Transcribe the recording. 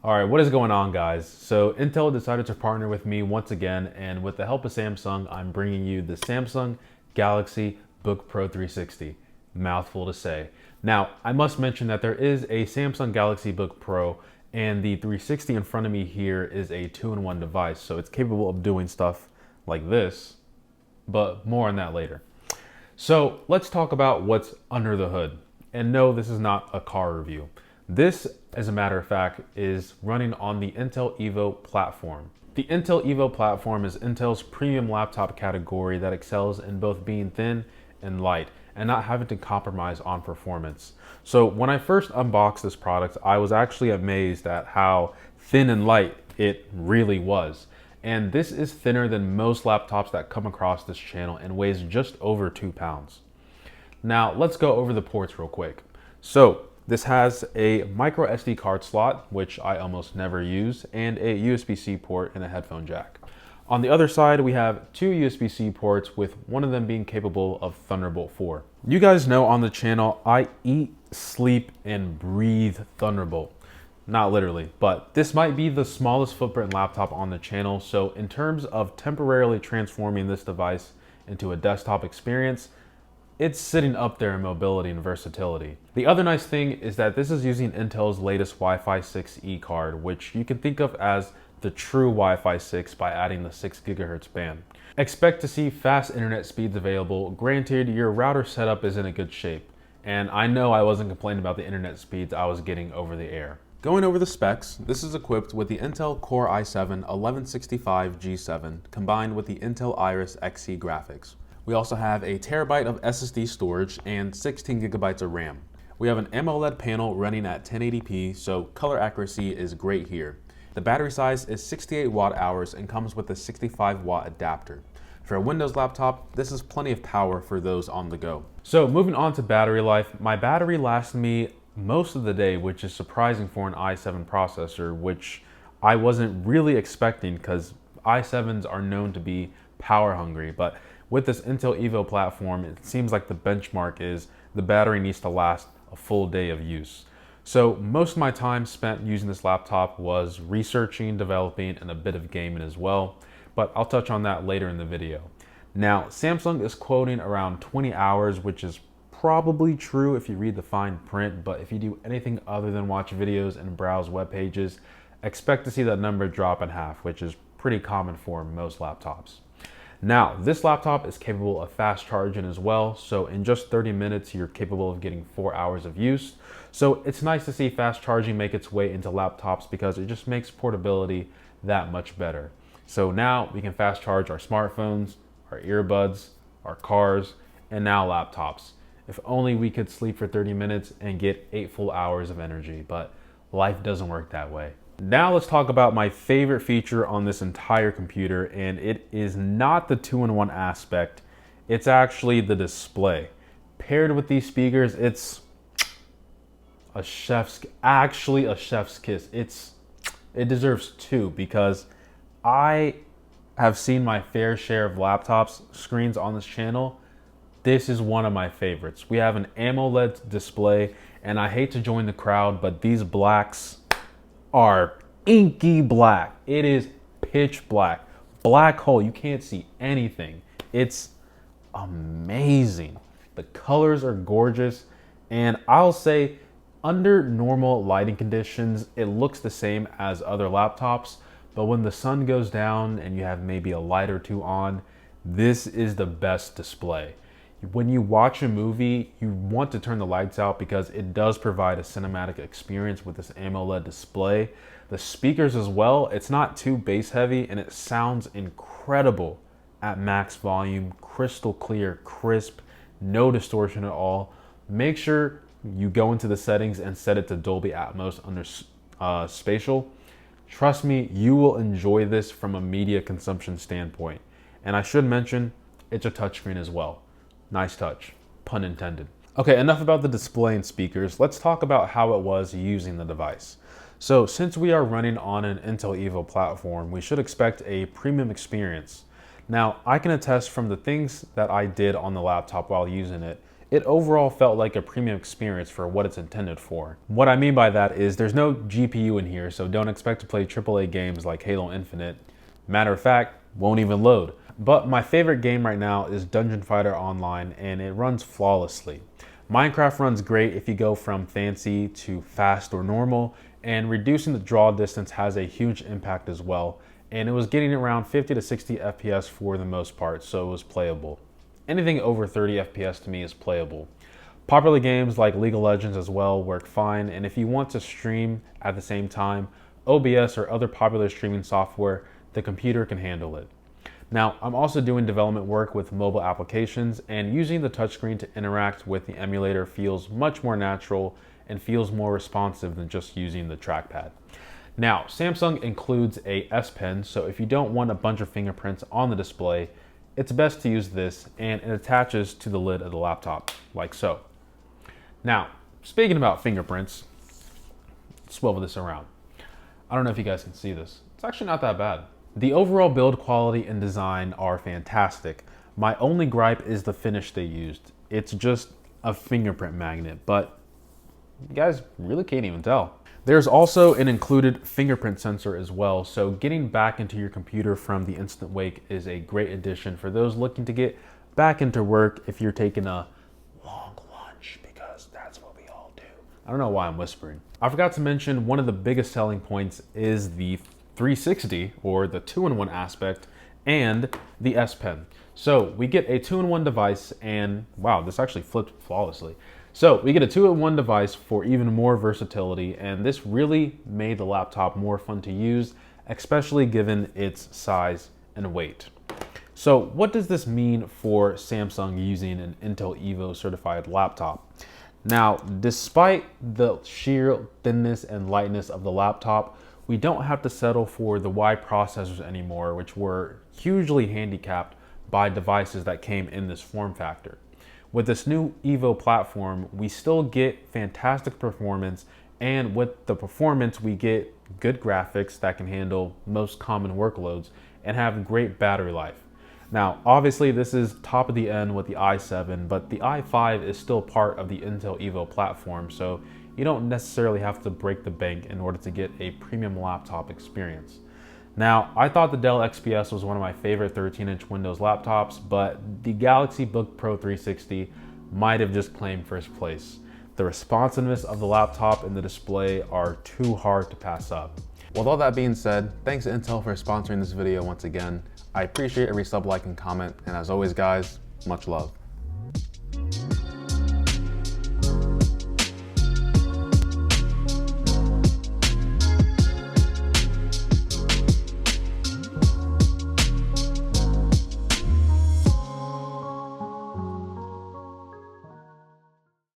All right, what is going on, guys? So Intel decided to partner with me once again, and with the help of Samsung, I'm bringing you the Samsung Galaxy Book Pro 360. Mouthful to say. Now, I must mention that there is a Samsung Galaxy Book Pro, and the 360 in front of me here is a two-in-one device, so it's capable of doing stuff like this, but more on that later. So let's talk about what's under the hood. And no, this is not a car review. This, as a matter of fact, is running on the Intel Evo platform. The Intel Evo platform is Intel's premium laptop category that excels in both being thin and light and not having to compromise on performance. So when I first unboxed this product, I was actually amazed at how thin and light it really was. And this is thinner than most laptops that come across this channel and weighs just over 2 pounds. Now let's go over the ports real quick. So this has a micro SD card slot, which I almost never use, and a USB-C port and a headphone jack. On the other side, we have two USB-C ports, with one of them being capable of Thunderbolt 4. You guys know on the channel, I eat, sleep, and breathe Thunderbolt. Not literally, but this might be the smallest footprint laptop on the channel, so in terms of temporarily transforming this device into a desktop experience, it's sitting up there in mobility and versatility. The other nice thing is that this is using Intel's latest Wi-Fi 6E card, which you can think of as the true Wi-Fi 6 by adding the 6 GHz band. Expect to see fast internet speeds available. Granted, your router setup is in a good shape, and I know I wasn't complaining about the internet speeds I was getting over the air. Going over the specs, this is equipped with the Intel Core i7-1165G7 combined with the Intel Iris Xe graphics. We also have a terabyte of SSD storage and 16 gigabytes of RAM. We have an AMOLED panel running at 1080p, so color accuracy is great here. The battery size is 68 watt hours and comes with a 65 watt adapter. For a Windows laptop, this is plenty of power for those on the go. So moving on to battery life, my battery lasts me most of the day, which is surprising for an i7 processor, which I wasn't really expecting because i7s are known to be power hungry, but with this Intel Evo platform, it seems like the benchmark is the battery needs to last a full day of use. So most of my time spent using this laptop was researching, developing, and a bit of gaming as well, but I'll touch on that later in the video. Now, Samsung is quoting around 20 hours, which is probably true if you read the fine print, but if you do anything other than watch videos and browse web pages, expect to see that number drop in half, which is pretty common for most laptops. Now, this laptop is capable of fast charging as well, so in just 30 minutes, you're capable of getting 4 hours of use. So it's nice to see fast charging make its way into laptops because it just makes portability that much better. So now we can fast charge our smartphones, our earbuds, our cars, and now laptops. If only we could sleep for 30 minutes and get 8 full hours of energy, but life doesn't work that way. Now let's talk about my favorite feature on this entire computer, and it is not the two-in-one aspect, it's actually the display. Paired with these speakers, it's actually a chef's kiss. It deserves two because I have seen my fair share of laptops screens on this channel. This is one of my favorites. We have an AMOLED display, and I hate to join the crowd, but these blacks are inky black. It is pitch black. Black hole. You can't see anything. It's amazing. The colors are gorgeous, and I'll say under normal lighting conditions, it looks the same as other laptops, but when the sun goes down and you have maybe a light or two on, this is the best display. When you watch a movie, you want to turn the lights out because it does provide a cinematic experience with this AMOLED display. The speakers as well, it's not too bass heavy and it sounds incredible at max volume, crystal clear, crisp, no distortion at all. Make sure you go into the settings and set it to Dolby Atmos under spatial. Trust me, you will enjoy this from a media consumption standpoint. And I should mention, it's a touchscreen as well. Nice touch, pun intended. Okay, enough about the display and speakers. Let's talk about how it was using the device. So since we are running on an Intel Evo platform, we should expect a premium experience. Now, I can attest from the things that I did on the laptop while using it, it overall felt like a premium experience for what it's intended for. What I mean by that is there's no GPU in here, so don't expect to play AAA games like Halo Infinite. Matter of fact, won't even load. But my favorite game right now is Dungeon Fighter Online, and it runs flawlessly. Minecraft runs great if you go from fancy to fast or normal, and reducing the draw distance has a huge impact as well. And it was getting around 50 to 60 FPS for the most part, so it was playable. Anything over 30 FPS to me is playable. Popular games like League of Legends as well work fine, and if you want to stream at the same time, OBS or other popular streaming software, the computer can handle it. Now, I'm also doing development work with mobile applications, and using the touchscreen to interact with the emulator feels much more natural and feels more responsive than just using the trackpad. Now, Samsung includes a S Pen, so if you don't want a bunch of fingerprints on the display, it's best to use this, and it attaches to the lid of the laptop, like so. Now, speaking about fingerprints, swivel this around. I don't know if you guys can see this. It's actually not that bad. The overall build quality and design are fantastic. My only gripe is the finish they used. It's just a fingerprint magnet, but you guys really can't even tell. There's also an included fingerprint sensor as well, so getting back into your computer from the Instant Wake is a great addition for those looking to get back into work if you're taking a long lunch, because that's what we all do. I don't know why I'm whispering. I forgot to mention one of the biggest selling points is the 360, or the 2-in-1 aspect, and the S Pen. So we get a 2-in-1 device, and wow, this actually flipped flawlessly. So we get a 2-in-1 device for even more versatility, and this really made the laptop more fun to use, especially given its size and weight. So what does this mean for Samsung using an Intel Evo certified laptop? Now, despite the sheer thinness and lightness of the laptop, we don't have to settle for the wide processors anymore, which were hugely handicapped by devices that came in this form factor. With this new Evo platform, we still get fantastic performance, and with the performance, we get good graphics that can handle most common workloads and have great battery life. Now, obviously, this is top of the end with the i7, but the i5 is still part of the Intel Evo platform, so you don't necessarily have to break the bank in order to get a premium laptop experience. Now, I thought the Dell XPS was one of my favorite 13-inch Windows laptops, but the Galaxy Book Pro 360 might have just claimed first place. The responsiveness of the laptop and the display are too hard to pass up. With all that being said, thanks to Intel for sponsoring this video once again. I appreciate every sub, like, and comment, and as always guys, much love.